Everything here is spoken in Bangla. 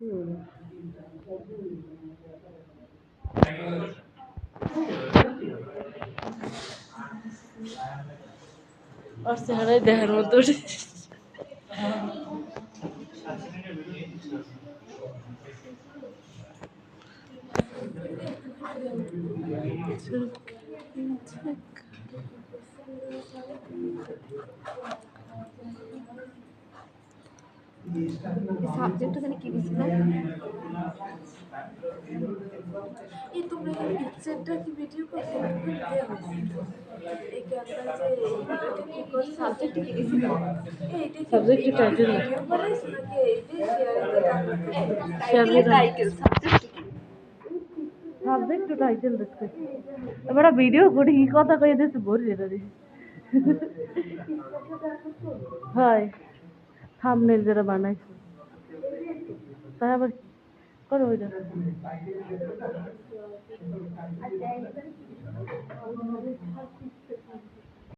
আর চেহারায় দেখার মতো সাবজেক্টটা জানি কি দিছিল এই তোমরা এই পিকচারটা কি ভিডিও করতে এই ক্যামেরা যে এটা কি কোন সাবজেক্টটা কি দিছিল এইটা কি সাবজেক্টের টাইটেল ভিডিও বানাইছ নাকি এইটা share share title subject subject title দেখতে এবার ভিডিও করি কি কথা কই দিতে বলি রে হয় থাম্বনেল যারা বানাইছে তাই আবার করো ওইটা